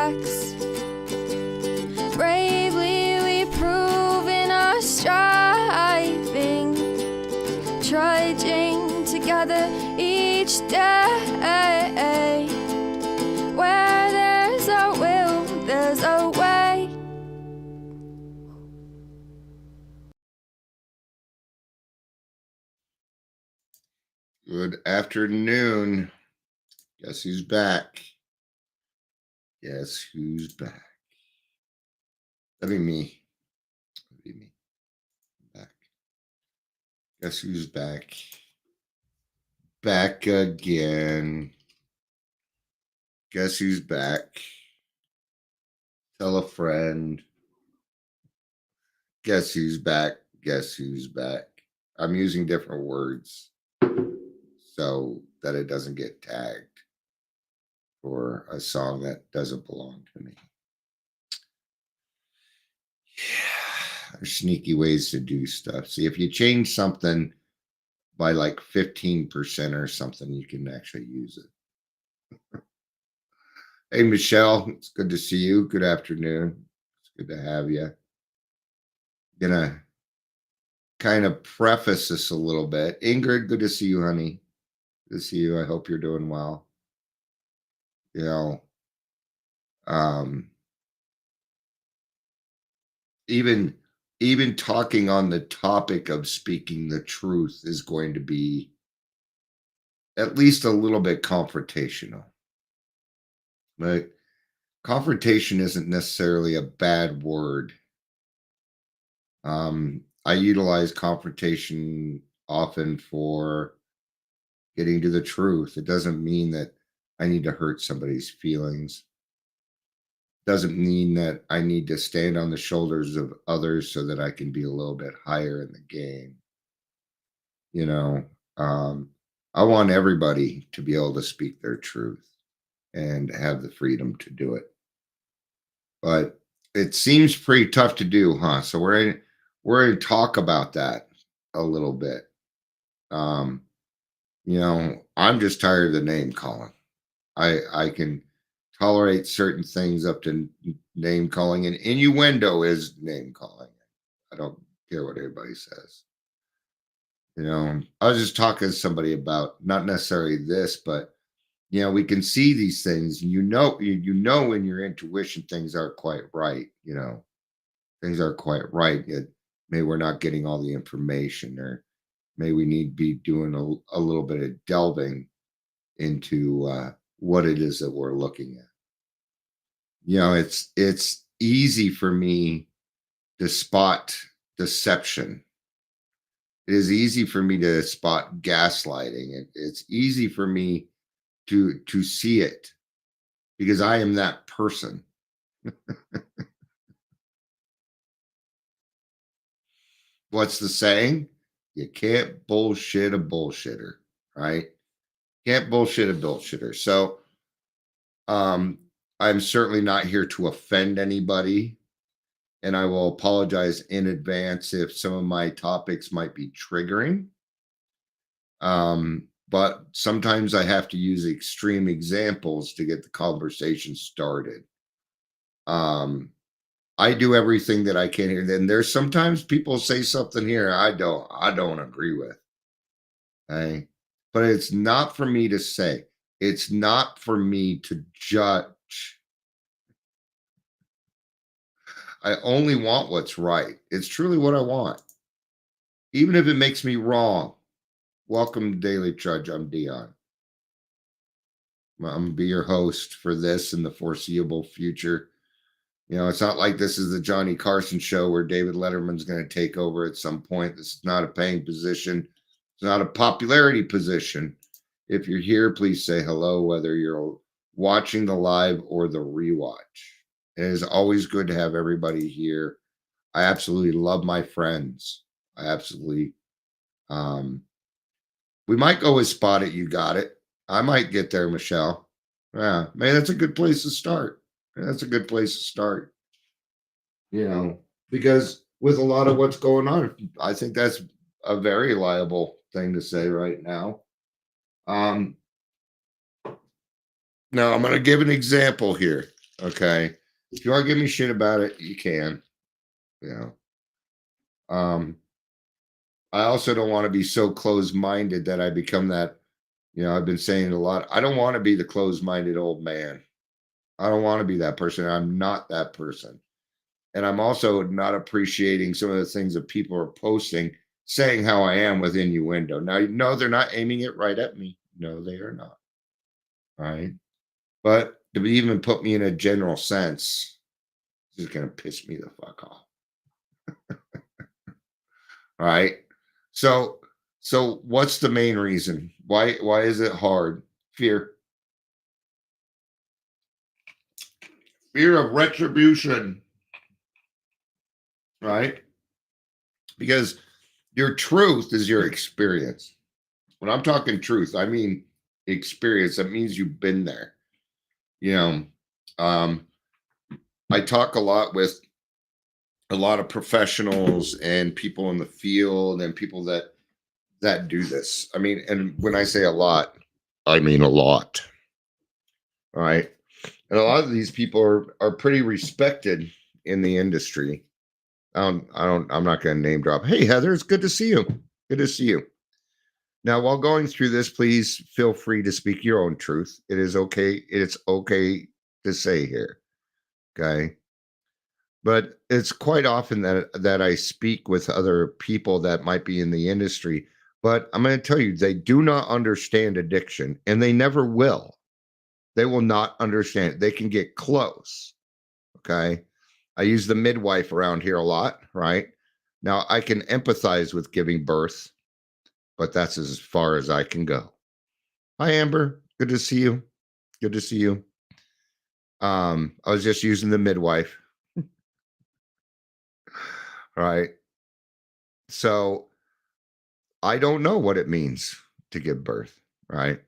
backs. Bravely we prove in our striving, trudging together each day. Where there's a will, there's a way. Good afternoon. Guess who's back? Guess who's back? That'd be me. That'd be me. Back. Guess who's back? Back again. Guess who's back? Tell a friend. Guess who's back? Guess who's back? I'm using different words so that it doesn't get tagged for a song that doesn't belong to me. Yeah, there's sneaky ways to do stuff. See, if you change something by like 15% or something, you can actually use it. Hey, Michelle, it's good to see you. Good afternoon. It's good to have you. Gonna kind of preface this a little bit. Ingrid, good to see you, honey. Good to see you. I hope you're doing well. You know, even talking on the topic of speaking the truth is going to be at least a little bit confrontational. But confrontation isn't necessarily a bad word. I utilize confrontation often for getting to the truth. It doesn't mean that I need to hurt somebody's feelings. Doesn't mean that I need to stand on the shoulders of others so that I can be a little bit higher in the game. You know, I want everybody to be able to speak their truth and have the freedom to do it. But it seems pretty tough to do, huh? So we're going to talk about that a little bit. I'm just tired of the name calling. I can tolerate certain things up to name calling, and innuendo is name calling. I don't care what anybody says. I was just talking to somebody about not necessarily this, but we can see these things. You know in your intuition things aren't quite right. Things aren't quite right. Yet maybe we're not getting all the information, or maybe we need to be doing a little bit of delving into what it is that we're looking at. It's easy for me to spot deception. It is easy for me to spot gaslighting. It's easy for me to see it because I am that person. What's the saying? You can't bullshit a bullshitter, right? Can't bullshit a bullshitter. So I'm certainly not here to offend anybody. And I will apologize in advance if some of my topics might be triggering. But sometimes I have to use extreme examples to get the conversation started. I do everything that I can here. Then there's sometimes people say something here I don't agree with. Okay. But it's not for me to say. It's not for me to judge. I only want what's right. It's truly what I want. Even if it makes me wrong. Welcome to Daily Trudge. I'm Dion. I'm going to be your host for this in the foreseeable future. It's not like this is the Johnny Carson show where David Letterman's going to take over at some point. This is not a paying position. It's not a popularity position. If you're here, please say hello, whether you're watching the live or the rewatch. It is always good to have everybody here. I absolutely love my friends. I absolutely, we might go with Spot It, You Got It. I might get there, Michelle. Yeah, man, that's a good place to start. That's a good place to start. Because with a lot of what's going on, I think that's a very liable thing to say right now. Now I'm going to give an example here. Okay. If you want to give me shit about it, you can. You know. I also don't want to be so closed-minded that I become that, I've been saying it a lot. I don't want to be the closed-minded old man. I don't want to be that person. I'm not that person. And I'm also not appreciating some of the things that people are posting, saying how I am with innuendo. Now, no, they're not aiming it right at me. No, they are not. All right. But to even put me in a general sense is going to piss me the fuck off. All right. So what's the main reason? Why is it hard? Fear. Fear of retribution. Right? Because your truth is your experience. When I'm talking truth, I mean experience. That means you've been there. Um, I talk a lot with a lot of professionals and people in the field and people that do this. I mean, and when I say a lot, I mean a lot. All right. And a lot of these people are pretty respected in the industry. I'm not going to name drop. Hey, Heather, it's good to see you. Good to see you. Now, while going through this, please feel free to speak your own truth. It is okay. It's okay to say here. Okay. But it's quite often that I speak with other people that might be in the industry. But I'm going to tell you, they do not understand addiction, and they never will. They will not understand it. They can get close. Okay. I use the midwife around here a lot, right? Now, I can empathize with giving birth, but that's as far as I can go. Hi, Amber. Good to see you. Good to see you. I was just using the midwife. Right. So I don't know what it means to give birth, right?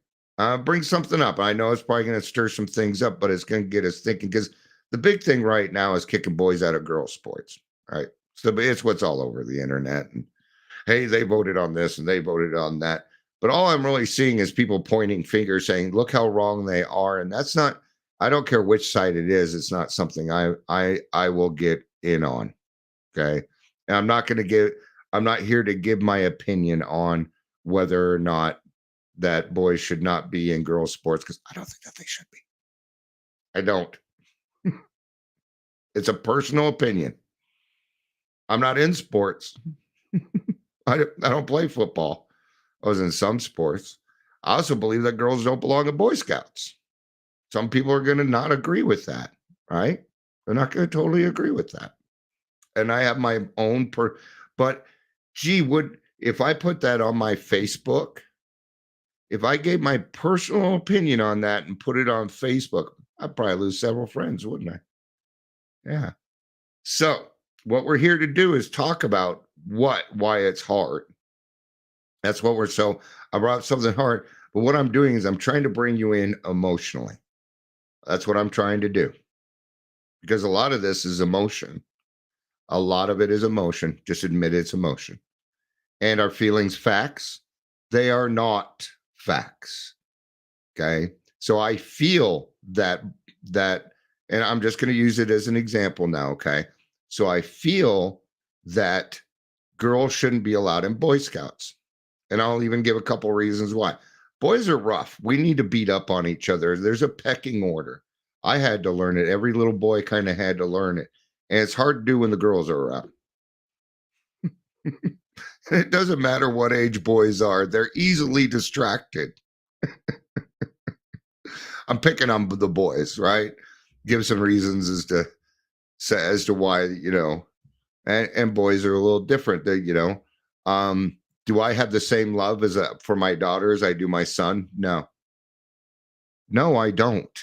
Bring something up. I know it's probably going to stir some things up, but it's going to get us thinking, because the big thing right now is kicking boys out of girls' sports, right? So it's what's all over the internet. And hey, they voted on this and they voted on that. But all I'm really seeing is people pointing fingers saying, look how wrong they are. And that's not, I don't care which side it is. It's not something I will get in on. Okay. And I'm not here to give my opinion on whether or not that boys should not be in girls' sports, because I don't think that they should be. I don't. It's a personal opinion. I'm not in sports. I don't play football. I was in some sports. I also believe that girls don't belong in Boy Scouts. Some people are going to not agree with that, right? They're not going to totally agree with that. And I have my own but gee, if I put that on my Facebook, if I gave my personal opinion on that and put it on Facebook, I'd probably lose several friends, wouldn't I? Yeah. So what we're here to do is talk about why it's hard. That's what so I brought something hard, but what I'm doing is I'm trying to bring you in emotionally. That's what I'm trying to do. Because a lot of this is emotion. A lot of it is emotion. Just admit it's emotion. And are feelings facts? They are not facts. Okay. So I feel that, and I'm just going to use it as an example now. Okay. So I feel that girls shouldn't be allowed in Boy Scouts. And I'll even give a couple reasons why. Boys are rough. We need to beat up on each other. There's a pecking order. I had to learn it. Every little boy kind of had to learn it. And it's hard to do when the girls are around. It doesn't matter what age boys are. They're easily distracted. I'm picking on the boys, right? Give some reasons as to why, and boys are a little different. They, do I have the same love for my daughter as I do my son? No, I don't.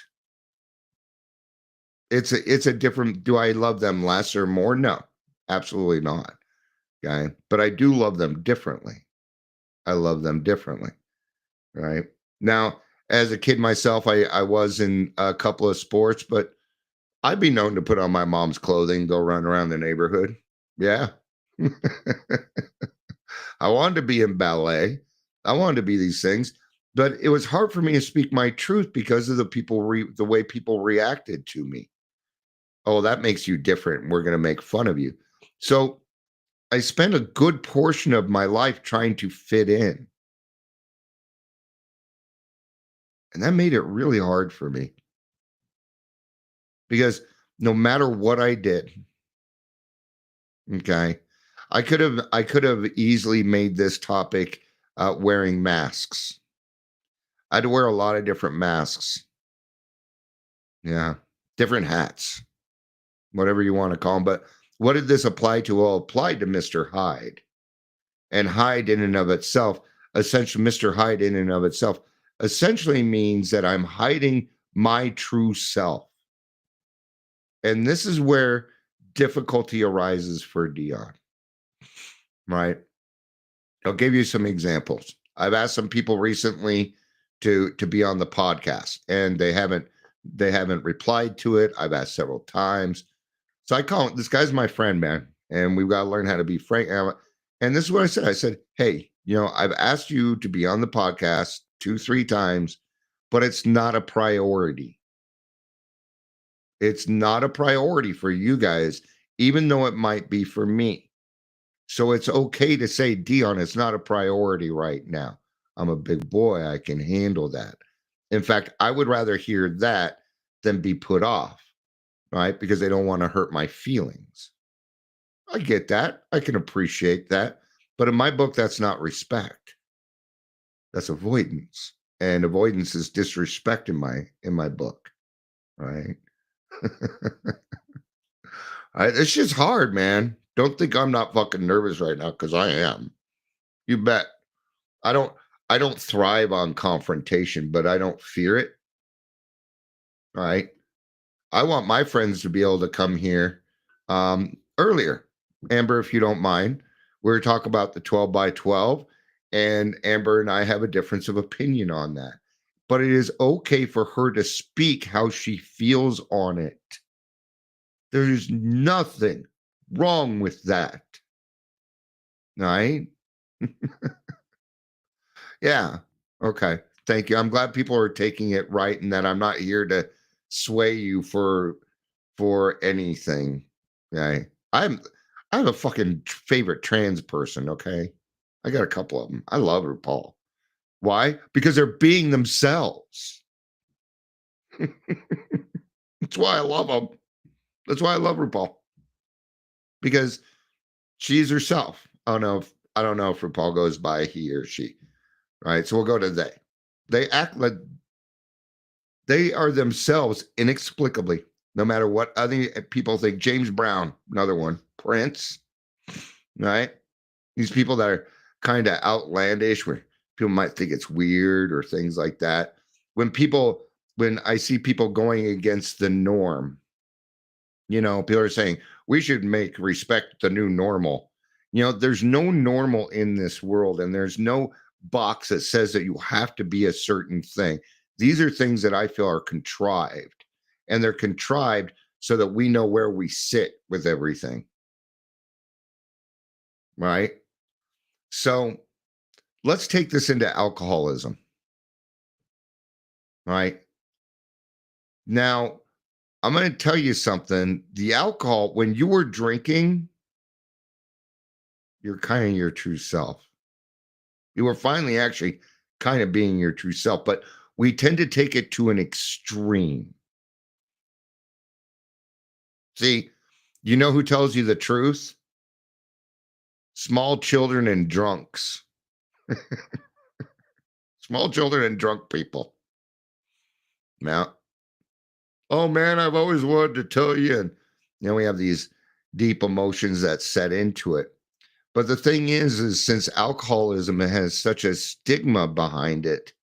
It's a different, do I love them less or more? No, absolutely not. Okay. But I do love them differently. I love them differently. Right. Now, as a kid myself, I was in a couple of sports, but I'd be known to put on my mom's clothing, go run around the neighborhood. Yeah. I wanted to be in ballet. I wanted to be these things, but it was hard for me to speak my truth because of the way people reacted to me. Oh, that makes you different. We're going to make fun of you. So I spent a good portion of my life trying to fit in. And that made it really hard for me because no matter what I did, okay, I could have easily made this topic wearing masks. I had to wear a lot of different masks. Yeah, different hats, whatever you want to call them. But what did this apply to? Well, it applied to Mr. Hyde. And Hyde in and of itself, essentially, Mr. Hyde in and of itself, essentially means that I'm hiding my true self. And this is where difficulty arises for Dion, right? I'll give you some examples. I've asked some people recently to be on the podcast, and they haven't replied to it. I've asked several times. So I call this guy's my friend, man, and we've got to learn how to be frank. And this is what I said. I said, hey, I've asked you to be on the podcast 2, 3 times, but it's not a priority. It's not a priority for you guys, even though it might be for me. So it's okay to say, Dion, it's not a priority right now. I'm a big boy. I can handle that. In fact, I would rather hear that than be put off, right? Because they don't want to hurt my feelings. I get that. I can appreciate that. But in my book, that's not respect. That's avoidance. And avoidance is disrespect in my book. Right. It's just hard, man. Don't think I'm not fucking nervous right now, because I am. You bet. I don't I don't thrive on confrontation, but I don't fear it. All right. I want my friends to be able to come here earlier. Amber, if you don't mind, we're talking about the 12 by 12, and Amber and I have a difference of opinion on that. But it is okay for her to speak how she feels on it. There's nothing wrong with that. All right. Yeah. Okay. Thank you. I'm glad people are taking it right, and that I'm not here to sway you for anything. Okay. I have a fucking favorite trans person, okay? I got a couple of them. I love RuPaul. Why? Because they're being themselves. That's why I love them. That's why I love RuPaul. Because she's herself. I don't know if RuPaul goes by he or she. Right? So we'll go to they. They act like they are themselves inexplicably, no matter what other people think. James Brown, another one. Prince, right? These people that are kind of outlandish, where people might think it's weird or things like that. When I see people going against the norm, people are saying we should make respect the new normal. There's no normal in this world, and there's no box that says that you have to be a certain thing. These are things that I feel are contrived, and they're contrived so that we know where we sit with everything. Right? So let's take this into alcoholism. Right? Now, I'm going to tell you something. The alcohol, when you were drinking, you're kind of your true self. You were finally actually kind of being your true self, but we tend to take it to an extreme. See, you know who tells you the truth? Small children and drunks. Small children and drunk people. Now, oh man, I've always wanted to tell you. And we have these deep emotions that set into it. But the thing is since alcoholism has such a stigma behind it,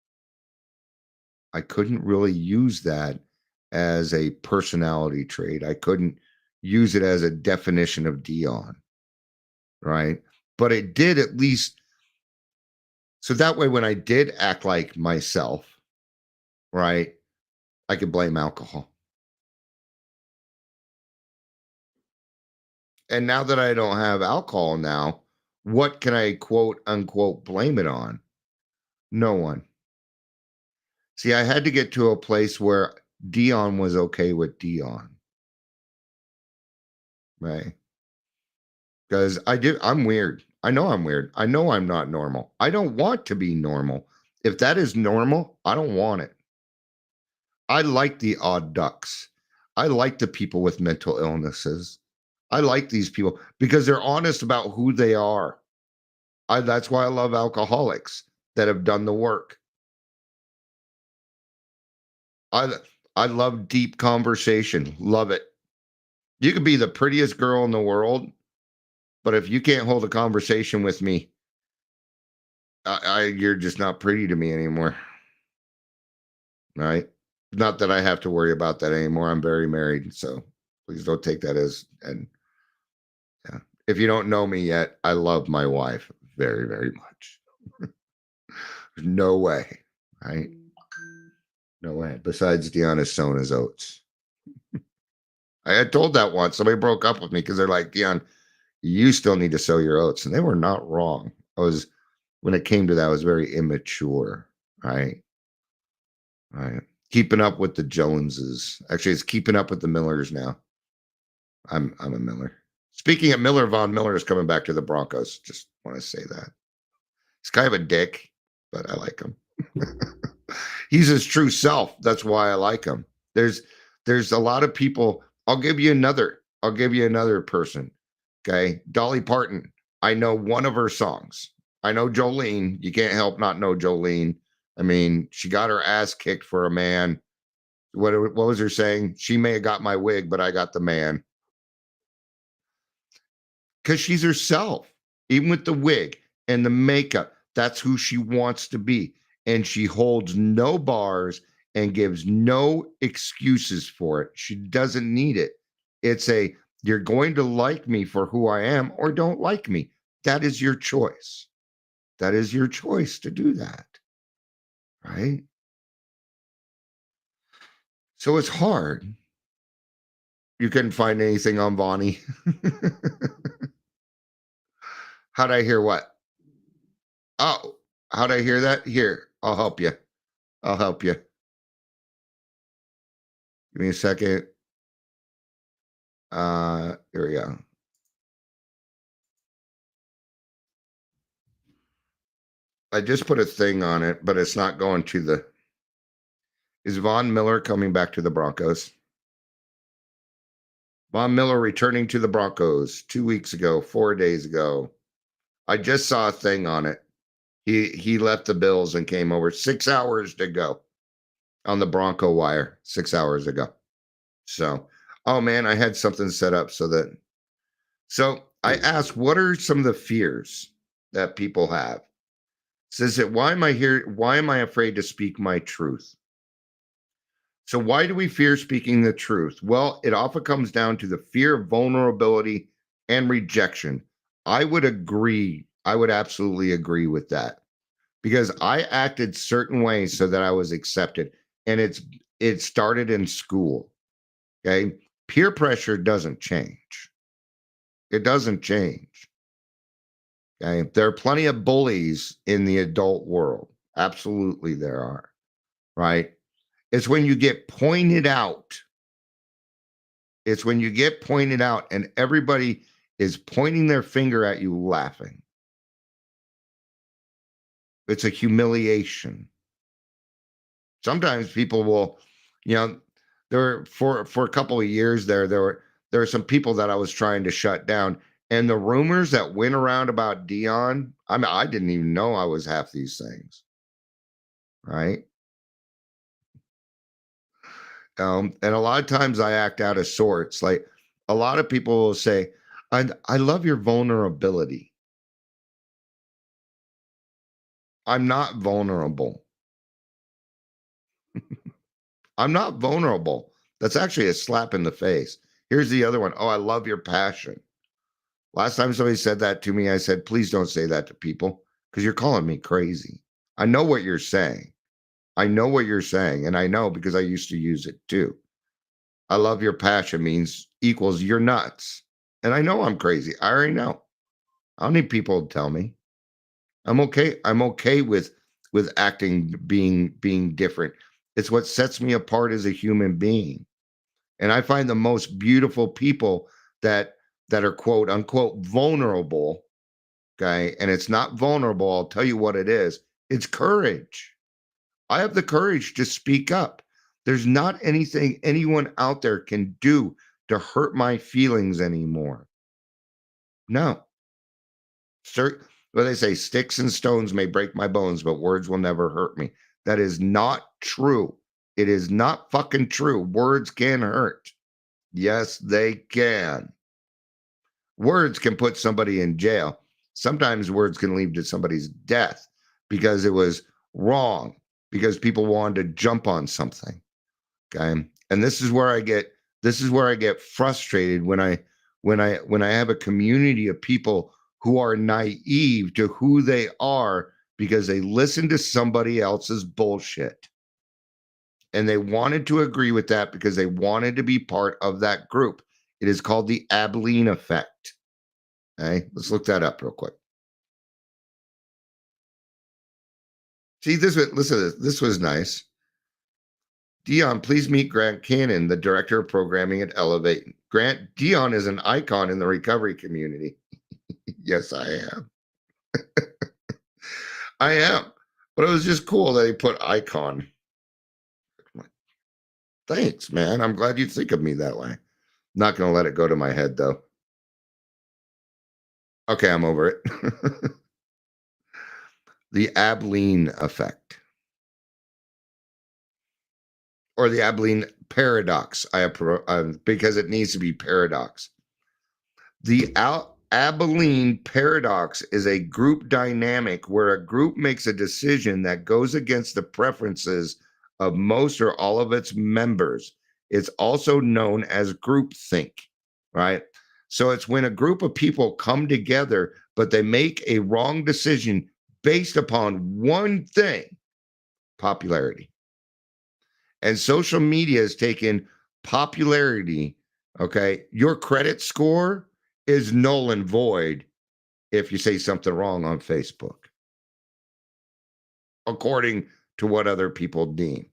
I couldn't really use that as a personality trait. I couldn't use it as a definition of Dion, right? But it did at least. So that way, when I did act like myself, right, I could blame alcohol. And now that I don't have alcohol now, what can I quote unquote blame it on? No one. See, I had to get to a place where Dion was okay with Dion. right? Because I'm weird. I know I'm weird. I know I'm not normal. I don't want to be normal. If that is normal, I don't want it. I like the odd ducks. I like the people with mental illnesses. I like these people because they're honest about who they are. That's why I love alcoholics that have done the work. I I love deep conversation. Love it. You could be the prettiest girl in the world, but if you can't hold a conversation with me, you're just not pretty to me anymore. Right? Not that I have to worry about that anymore. I'm very married, so please don't take that as and yeah. If you don't know me yet, I love my wife very, very much. There's no way, right? No way. Besides Deanna's sowing his oats. I had told that once. Somebody broke up with me because they're like, Dion, you still need to sow your oats. And they were not wrong. When it came to that, I was very immature, right? Right. Keeping up with the Joneses. Actually, it's keeping up with the Millers now. I'm a Miller. Speaking of Miller, Von Miller is coming back to the Broncos. Just want to say that. He's kind of a dick, but I like him. He's his true self. That's why I like him. There's a lot of people. I'll give you another person. Okay. Dolly Parton. I know one of her songs. I know Jolene. You can't help not know Jolene. I mean, she got her ass kicked for a man. What was her saying? She may have got my wig, but I got the man. Because she's herself, even with the wig and the makeup. That's who she wants to be. And she holds no bars and gives no excuses for it. She doesn't need it. You're going to like me for who I am or don't like me. That is your choice. That is your choice to do that. Right? So it's hard. You couldn't find anything on Bonnie. How'd I hear what? Oh, how'd I hear that? Here, I'll help you. I'll help you. Give me a second. Here we go. I just put a thing on it, but it's not going to the. Is Von Miller coming back to the Broncos? Von Miller returning to the Broncos 2 weeks ago, 4 days ago. I just saw a thing on it. He left the Bills and came over 6 hours to go on the Bronco wire 6 hours ago. So, oh man, I had something set up so I asked, what are some of the fears that people have? Says that why am I here? Why am I afraid to speak my truth? So why do we fear speaking the truth? Well, it often comes down to the fear of vulnerability and rejection. I would agree. I would absolutely agree with that because I acted certain ways so that I was accepted. And it started in school. Okay. Peer pressure doesn't change. It doesn't change. Okay. There are plenty of bullies in the adult world. Absolutely there are. Right. It's when you get pointed out. It's when you get pointed out and everybody is pointing their finger at you laughing. It's a humiliation. Sometimes people will, for a couple of years there were some people that I was trying to shut down. And the rumors that went around about Dion, I mean, I didn't even know I was half these things. Right? And a lot of times I act out of sorts. Like a lot of people will say, I love your vulnerability. I'm not vulnerable. I'm not vulnerable. That's actually a slap in the face. Here's the other one. Oh, I love your passion. Last time somebody said that to me, I said, please don't say that to people because you're calling me crazy. I know what you're saying. I know what you're saying. And I know because I used to use it too. I love your passion means equals you're nuts. And I know I'm crazy. I already know. I don't need people to tell me. I'm okay. I'm okay with acting being different. It's what sets me apart as a human being. And I find the most beautiful people that that are quote unquote vulnerable. Okay. And it's not vulnerable. I'll tell you what it is. It's courage. I have the courage to speak up. There's not anything anyone out there can do to hurt my feelings anymore. No. Well, they say sticks and stones may break my bones, but words will never hurt me. That is not true. It is not fucking true. Words can hurt. Yes, they can. Words can put somebody in jail. Sometimes words can lead to somebody's death because it was wrong, because people wanted to jump on something. Okay. And this is where I get frustrated when I have a community of people who are naive to who they are because they listen to somebody else's bullshit. And they wanted to agree with that because they wanted to be part of that group. It is called the Abilene effect. Okay, let's look that up real quick. See, listen to this. This was nice. Dion, please meet Grant Cannon, the director of programming at Elevate. Dion is an icon in the recovery community. Yes, I am. I am. But it was just cool that he put icon. Thanks, man. I'm glad you think of me that way. Not going to let it go to my head, though. Okay, I'm over it. The Abilene effect. Or the Abilene paradox, because it needs to be paradox. The Abilene paradox is a group dynamic where a group makes a decision that goes against the preferences of most or all of its members. It's also known as groupthink, right? So it's when a group of people come together, but they make a wrong decision based upon one thing: popularity. And social media has taken popularity. Okay. Your credit score is null and void if you say something wrong on Facebook, according to what other people deem,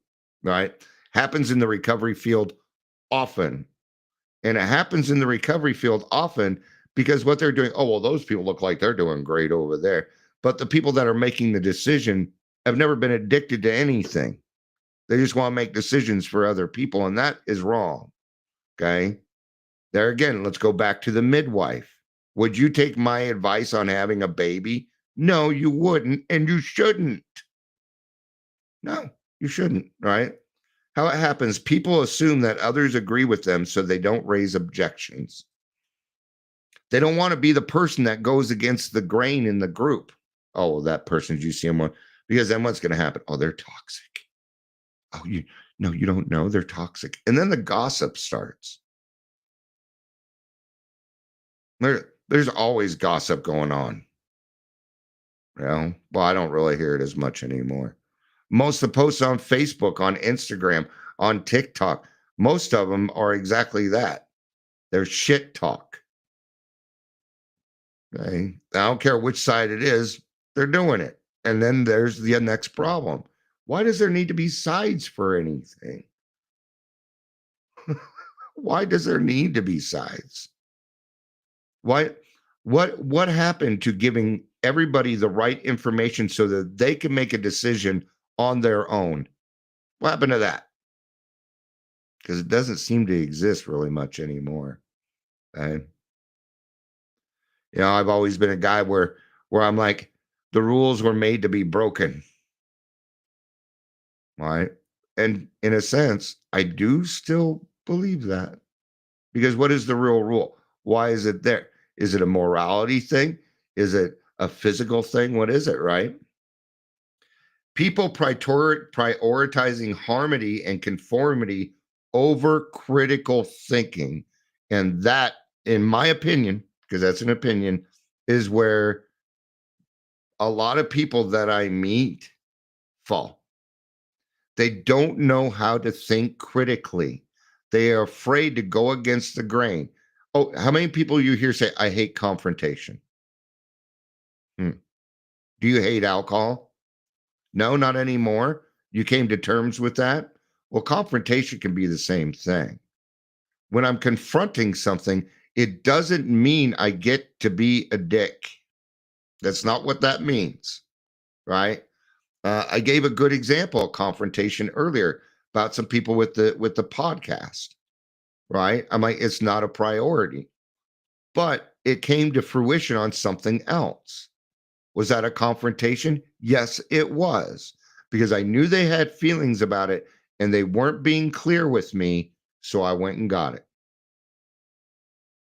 right? Happens in the recovery field often. And it happens in the recovery field often because what they're doing, oh, well, those people look like they're doing great over there. But the people that are making the decision have never been addicted to anything. They just want to make decisions for other people, and that is wrong. Okay. There again, let's go back to the midwife. Would you take my advice on having a baby? No, you wouldn't, and you shouldn't. No, you shouldn't, right? How it happens, people assume that others agree with them, so they don't raise objections. They don't want to be the person that goes against the grain in the group. Oh, well, that person, you see them on, because then what's going to happen? Oh, they're toxic. Oh, you don't know, they're toxic. And then the gossip starts. There's always gossip going on. Well, I don't really hear it as much anymore. Most of the posts on Facebook, on Instagram, on TikTok, most of them are exactly that. They're shit talk. Okay. I don't care which side it is, they're doing it. And then there's the next problem. Why does there need to be sides for anything? Why does there need to be sides? What happened to giving everybody the right information so that they can make a decision on their own? What happened to that? Because it doesn't seem to exist really much anymore. Okay? You know, I've always been a guy where I'm like, the rules were made to be broken. Right? And in a sense, I do still believe that. Because what is the real rule? Why is it there? Is it a morality thing? Is it a physical thing? What is it, right? People prioritizing harmony and conformity over critical thinking. And that, in my opinion, because that's an opinion, is where a lot of people that I meet fall. They don't know how to think critically. They are afraid to go against the grain. Oh, how many people you hear say, I hate confrontation? Do you hate alcohol? No, not anymore. You came to terms with that? Well, confrontation can be the same thing. When I'm confronting something, It doesn't mean I get to be a dick. That's not what that means, right? I gave a good example of confrontation earlier about some people with the podcast, right? I'm like, it's not a priority, but it came to fruition on something else. Was that a confrontation? Yes, it was, because I knew they had feelings about it and they weren't being clear with me. So I went and got it.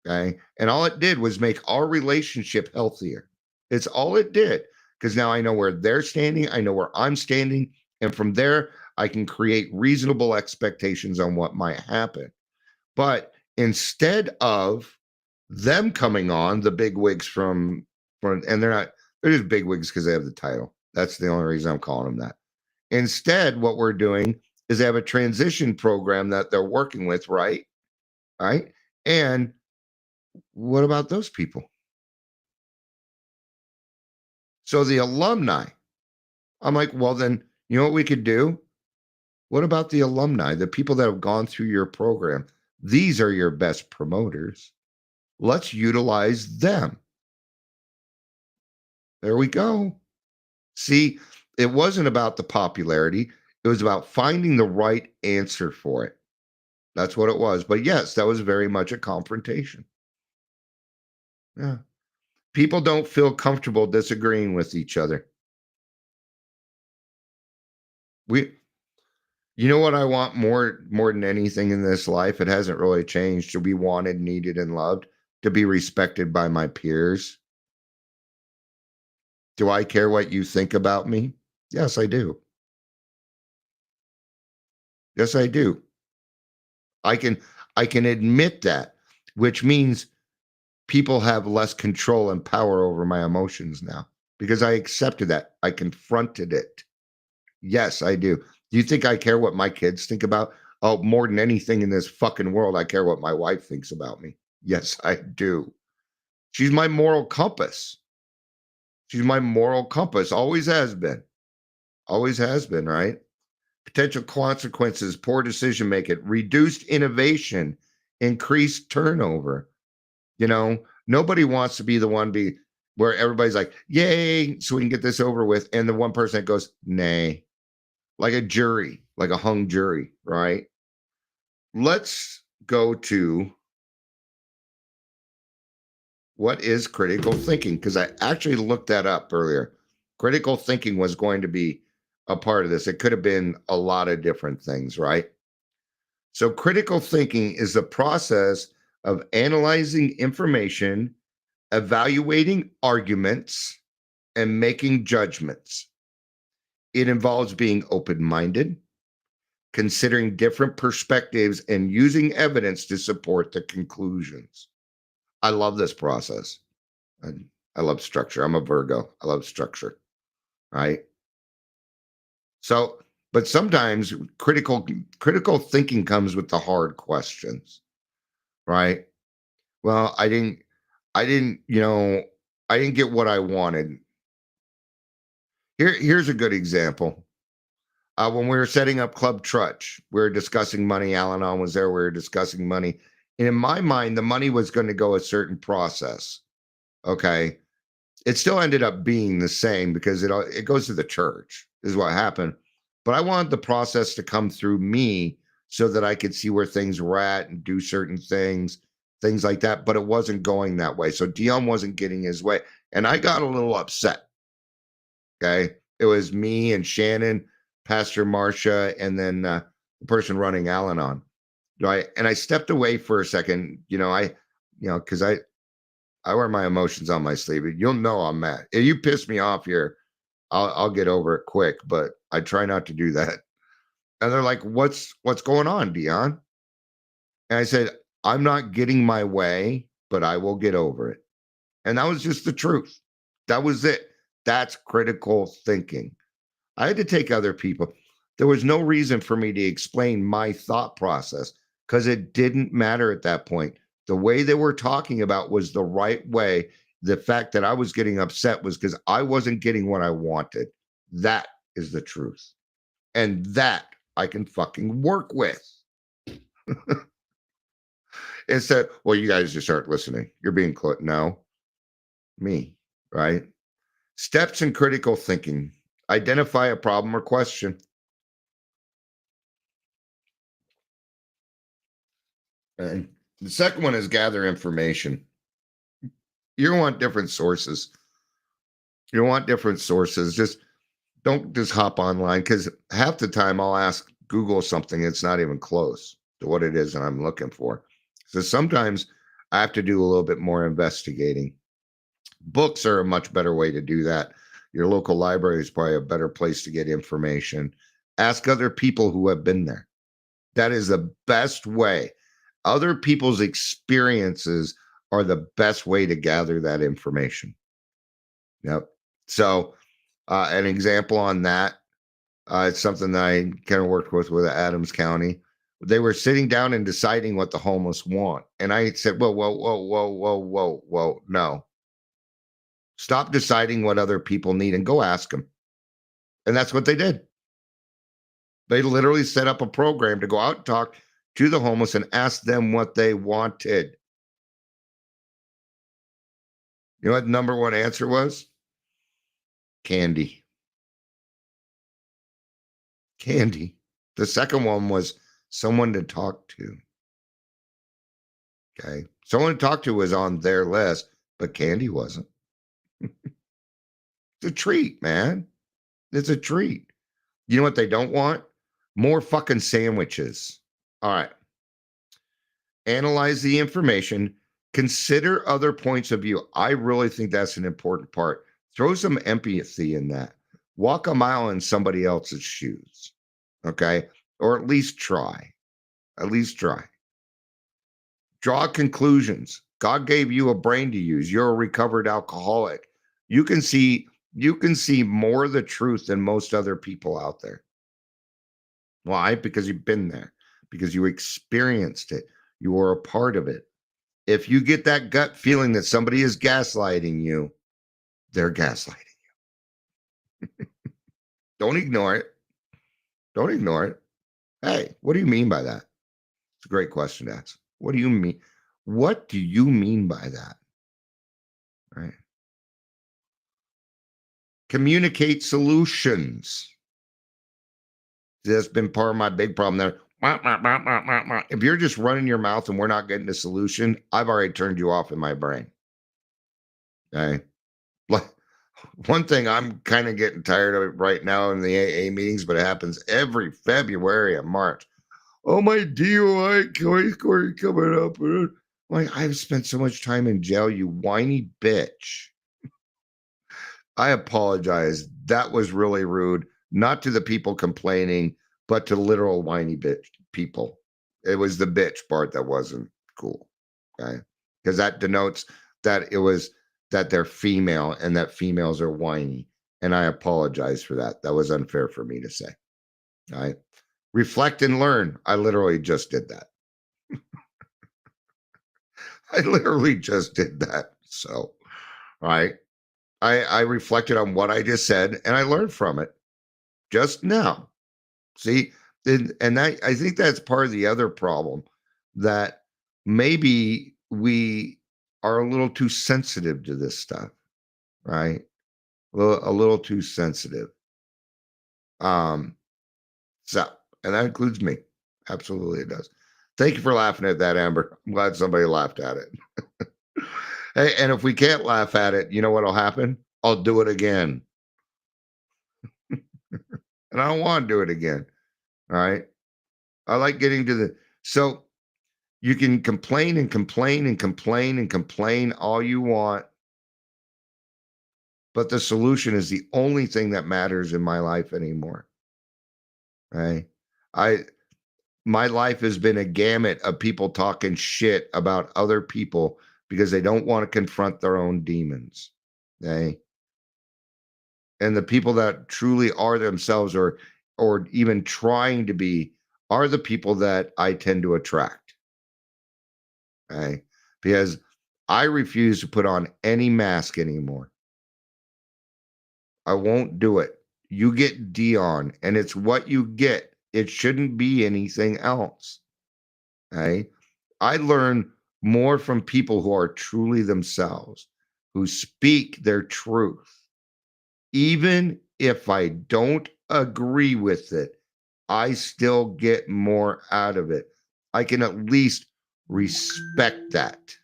Okay. And all it did was make our relationship healthier. It's all it did. Because now I know where they're standing, I know where I'm standing. And from there, I can create reasonable expectations on what might happen. But instead of them coming on, the big wigs from and they're just big wigs because they have the title. That's the only reason I'm calling them that. Instead, what we're doing is they have a transition program that they're working with, right? Right. And what about those people? So the alumni, I'm like, well, then you know what we could do? What about the alumni, the people that have gone through your program? These are your best promoters. Let's utilize them. There we go. See, it wasn't about the popularity. It was about finding the right answer for it. That's what it was. But yes, that was very much a confrontation. Yeah. People don't feel comfortable disagreeing with each other. You know what I want more than anything in this life? It hasn't really changed. To be wanted, needed, and loved, to be respected by my peers. Do I care what you think about me? Yes, I do. Yes, I do. I can admit that, which means people have less control and power over my emotions now because I accepted that. I confronted it. Yes, I do. Do you think I care what my kids think about? Oh, more than anything in this fucking world, I care what my wife thinks about me. Yes, I do. She's my moral compass. She's my moral compass. Always has been. Always has been, right? Potential consequences, poor decision making, reduced innovation, increased turnover. You know, nobody wants to be the one where everybody's like, yay, so we can get this over with. And the one person that goes, nay, like a jury, like a hung jury, right? Let's go to what is critical thinking, because I actually looked that up earlier. Critical thinking was going to be a part of this. It could have been a lot of different things, right? So, critical thinking is the process of analyzing information, evaluating arguments, and making judgments. It involves being open minded, considering different perspectives, and using evidence to support the conclusions. I love this process. I love structure. I'm a Virgo. I love structure, right? So, but sometimes critical thinking comes with the hard questions, right? Well, I didn't get what I wanted. Here's a good example. When we were setting up Club Trutch, we were discussing money. Al-Anon was there. We were discussing money. And in my mind, the money was going to go a certain process. Okay. It still ended up being the same because it goes to the church, is what happened. But I wanted the process to come through me so that I could see where things were at and do certain things like that. But it wasn't going that way. So Dion wasn't getting his way. And I got a little upset. Okay. It was me and Shannon, Pastor Marcia, and then the person running Al-Anon. Right. And I stepped away for a second, because I wear my emotions on my sleeve. You'll know I'm mad. If you piss me off here, I'll get over it quick, but I try not to do that. And they're like, what's going on, Dion? And I said, I'm not getting my way, but I will get over it. And that was just the truth. That was it. That's critical thinking. I had to take other people. There was no reason for me to explain my thought process because it didn't matter at that point. The way they were talking about was the right way. The fact that I was getting upset was because I wasn't getting what I wanted. That is the truth. And that I can fucking work with. Instead, well, you guys just aren't listening. You're being no, me, right? Steps in critical thinking. Identify a problem or question. And the second one is gather information. You want different sources. You want different sources. Just don't just hop online because half the time I'll ask Google something it's not even close to what it is that I'm looking for. So sometimes I have to do a little bit more investigating. Books are a much better way to do that. Your local library is probably a better place to get information. Ask other people who have been there. That is the best way. Other people's experiences are the best way to gather that information. Yep. So, an example on that, it's something that I kind of worked with Adams County. They were sitting down and deciding what the homeless want. And I said, whoa, no. Stop deciding what other people need and go ask them. And that's what they did. They literally set up a program to go out and talk to the homeless and ask them what they wanted. You know what the number one answer was? Candy. Candy. The second one was someone to talk to. Okay. Someone to talk to was on their list, but candy wasn't. It's a treat, man. It's a treat. You know what they don't want? More fucking sandwiches. All right. Analyze the information. Consider other points of view. I really think that's an important part. Throw some empathy in that. Walk a mile in somebody else's shoes. Okay. Or at least try. At least try. Draw conclusions. God gave you a brain to use. You're a recovered alcoholic. You can see more of the truth than most other people out there. Why? Because you've been there. Because you experienced it. You were a part of it. If you get that gut feeling that somebody is gaslighting you, they're gaslighting you. Don't ignore it. Don't ignore it. Hey, what do you mean by that? It's a great question to ask. What do you mean? What do you mean by that? Right. Communicate solutions. That's been part of my big problem there. If you're just running your mouth and we're not getting a solution, I've already turned you off in my brain. Okay. Like one thing I'm kind of getting tired of right now in the AA meetings, but it happens every February and March. Oh, my DUI score coming up. Like, I've spent so much time in jail, you whiny bitch. I apologize. That was really rude, not to the people complaining, but to literal whiny bitch people. It was the bitch part that wasn't cool. Okay. Because that denotes that it was that they're female and that females are whiny. And I apologize for that. That was unfair for me to say. All right. Reflect and learn. I literally just did that. I literally just did that. So, all right. I reflected on what I just said and I learned from it just now. See, and I think that's part of the other problem, that maybe we are a little too sensitive to this stuff, right? A little too sensitive. So, and that includes me. Absolutely, it does. Thank you for laughing at that, Amber. I'm glad somebody laughed at it. Hey, and if we can't laugh at it, you know what'll happen? I'll do it again. And I don't want to do it again. All right. I like getting to so you can complain and complain and complain and complain all you want. But the solution is the only thing that matters in my life anymore. Right. My life has been a gamut of people talking shit about other people because they don't want to confront their own demons. Okay. And the people that truly are themselves or even trying to be are the people that I tend to attract. Okay. Because I refuse to put on any mask anymore. I won't do it. You get Dion, and it's what you get. It shouldn't be anything else. Okay. I learn more from people who are truly themselves, who speak their truth. Even if I don't agree with it, I still get more out of it. I can at least respect that.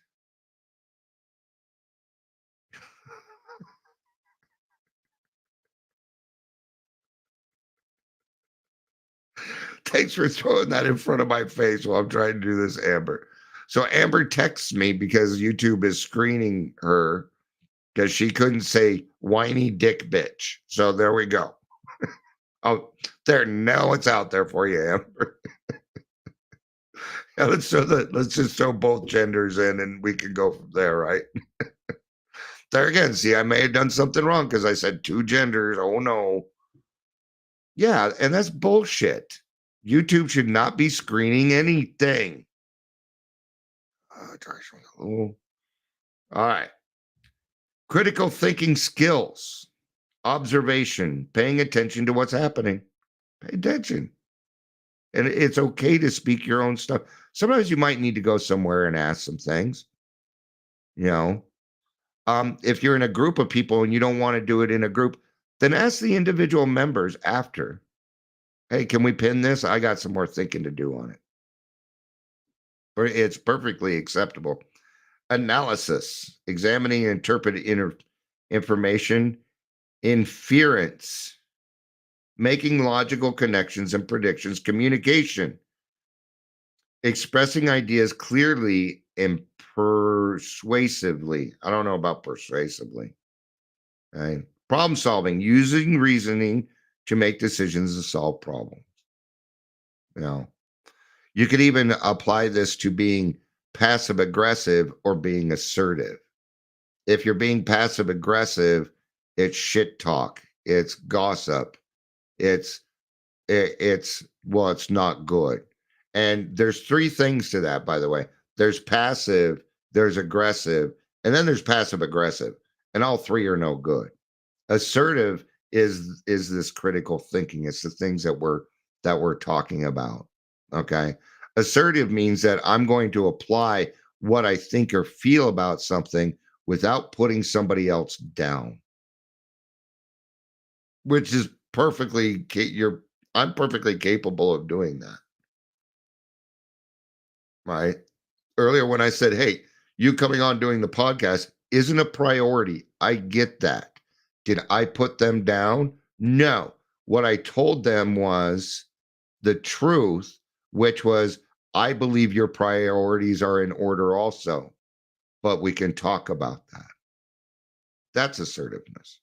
Thanks for throwing that in front of my face while I'm trying to do this, Amber. So Amber texts me because YouTube is screening her because she couldn't say whiny dick bitch. So there we go. Oh, there. Now it's out there for you, Amber. Yeah, let's just throw both genders in and we can go from there, right? There again, see, I may have done something wrong because I said two genders. Oh no. Yeah, and that's bullshit. YouTube should not be screening anything. All right. Critical thinking skills, observation, paying attention to what's happening. Pay attention. And it's okay to speak your own stuff. Sometimes you might need to go somewhere and ask some things. You know, if you're in a group of people and you don't want to do it in a group, then ask the individual members after. Hey, can we pin this? I got some more thinking to do on it. But it's perfectly acceptable. Analysis, examining and interpreting information. Inference, making logical connections and predictions. Communication, expressing ideas clearly and persuasively. I don't know about persuasively. Right? Problem solving, using reasoning to make decisions and solve problems. You know, you could even apply this to being passive aggressive or being assertive. If you're being passive aggressive, it's shit talk, it's gossip, it's well, it's not good. And there's three things to that, by the way. There's passive, there's aggressive, and then there's passive aggressive. And all three are no good. Assertive is this critical thinking. It's the things that we're talking about. Okay. Assertive means that I'm going to apply what I think or feel about something without putting somebody else down. Which is perfectly I'm perfectly capable of doing that. Right? Earlier when I said, "Hey, you coming on doing the podcast isn't a priority." I get that. Did I put them down? No. What I told them was the truth, which was I believe your priorities are in order also, but we can talk about that. That's assertiveness.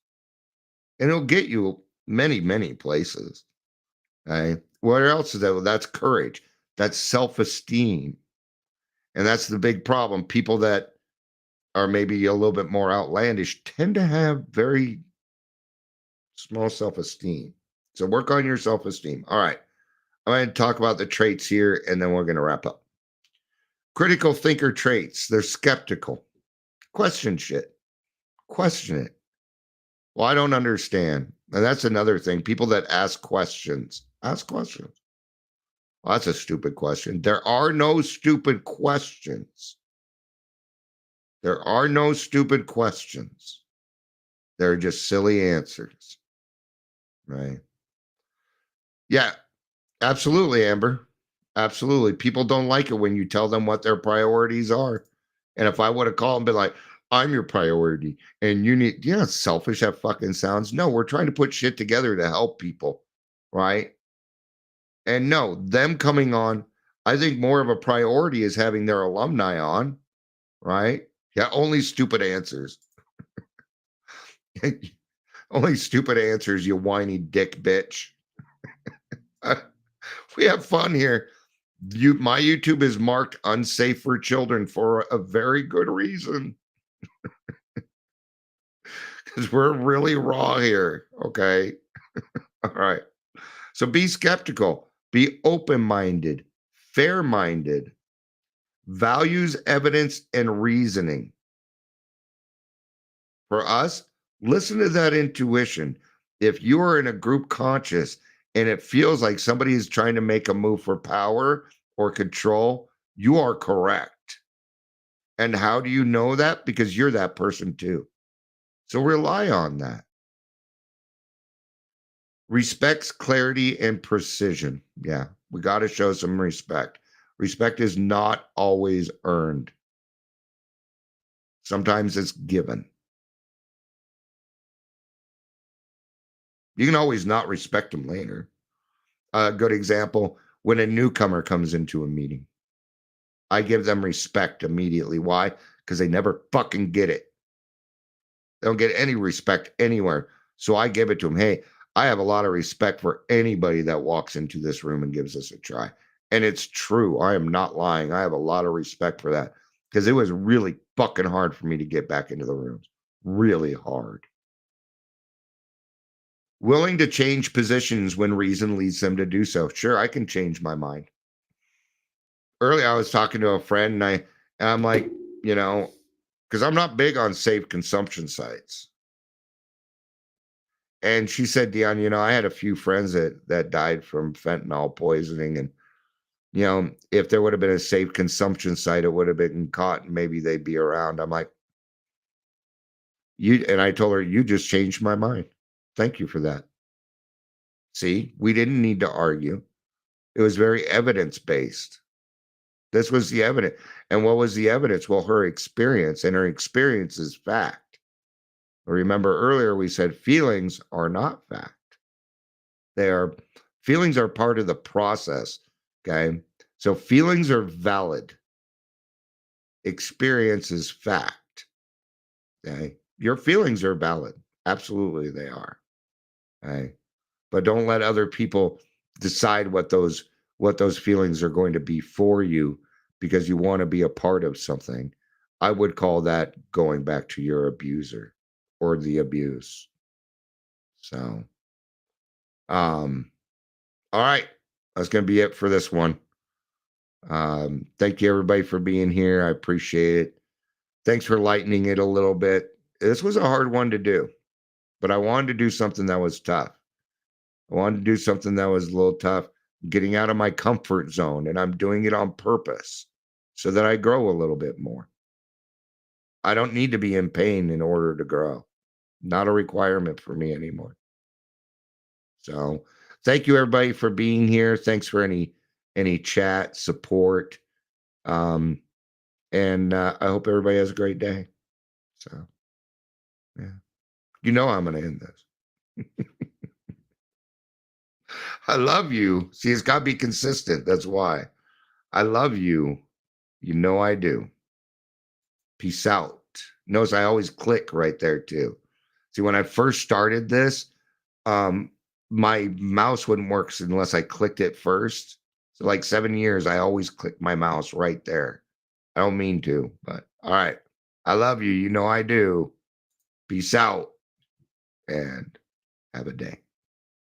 And it'll get you many, many places. Okay. What else is that? Well, that's courage. That's self-esteem. And that's the big problem. People that are maybe a little bit more outlandish tend to have very small self-esteem. So work on your self-esteem. All right. I'm going to talk about the traits here and then we're going to wrap up. Critical thinker traits. They're skeptical. Question shit. Question it. Well, I don't understand. And that's another thing. People that ask questions. Ask questions. Well, that's a stupid question. There are no stupid questions. There are no stupid questions. They're just silly answers. Right? Yeah, absolutely, Amber. Absolutely. People don't like it when you tell them what their priorities are. And if I would have called and been like, I'm your priority and you need, you know how selfish that fucking sounds? No, we're trying to put shit together to help people. Right? And no, them coming on, I think more of a priority is having their alumni on. Right? Yeah, only stupid answers. Only stupid answers, you whiny dick bitch. We have fun here. My YouTube is marked unsafe for children for a very good reason. Because we're really raw here. Okay. All right. So be skeptical, be open-minded, fair-minded, values evidence and reasoning. For us, listen to that intuition. If you are in a group conscious and it feels like somebody is trying to make a move for power or control, you are correct. And how do you know that? Because you're that person too. So rely on that. Respects clarity and precision. Yeah, we got to show some respect. Respect is not always earned. Sometimes it's given. You can always not respect them later. A good example, when a newcomer comes into a meeting, I give them respect immediately. Why? Because they never fucking get it. They don't get any respect anywhere. So I give it to them. Hey, I have a lot of respect for anybody that walks into this room and gives us a try. And it's true. I am not lying. I have a lot of respect for that because it was really fucking hard for me to get back into the rooms. Really hard. Willing to change positions when reason leads them to do so. Sure, I can change my mind. Earlier, I was talking to a friend and I'm like, you know, because I'm not big on safe consumption sites. And she said, Dion, you know, I had a few friends that died from fentanyl poisoning. And, you know, if there would have been a safe consumption site, it would have been caught and maybe they'd be around. I'm like, and I told her, you just changed my mind. Thank you for that. See, we didn't need to argue. It was very evidence-based. This was the evidence. And what was the evidence? Well, her experience, and her experience is fact. Remember earlier we said feelings are not fact. Feelings are part of the process, okay? So feelings are valid. Experience is fact, okay? Your feelings are valid. Absolutely they are, okay? But don't let other people decide what those feelings are going to be for you because you want to be a part of something. I would call that going back to your abuser or the abuse. So, all right. That's going to be it for this one. Thank you everybody for being here. I appreciate it. Thanks for lightening it a little bit. This was a hard one to do, but I wanted to do something that was tough. I wanted to do something that was a little tough, getting out of my comfort zone, and I'm doing it on purpose so that I grow a little bit more. I don't need to be in pain in order to grow. Not a requirement for me anymore. So thank you everybody for being here. Thanks for any chat support. And I hope everybody has a great day. So yeah, you know I'm going to end this. I love you. See, it's got to be consistent. That's why. I love you. You know I do. Peace out. Notice I always click right there too. See, when I first started this, my mouse wouldn't work unless I clicked it first. So like 7 years, I always click my mouse right there. I don't mean to, but all right. I love you. You know I do. Peace out and have a day.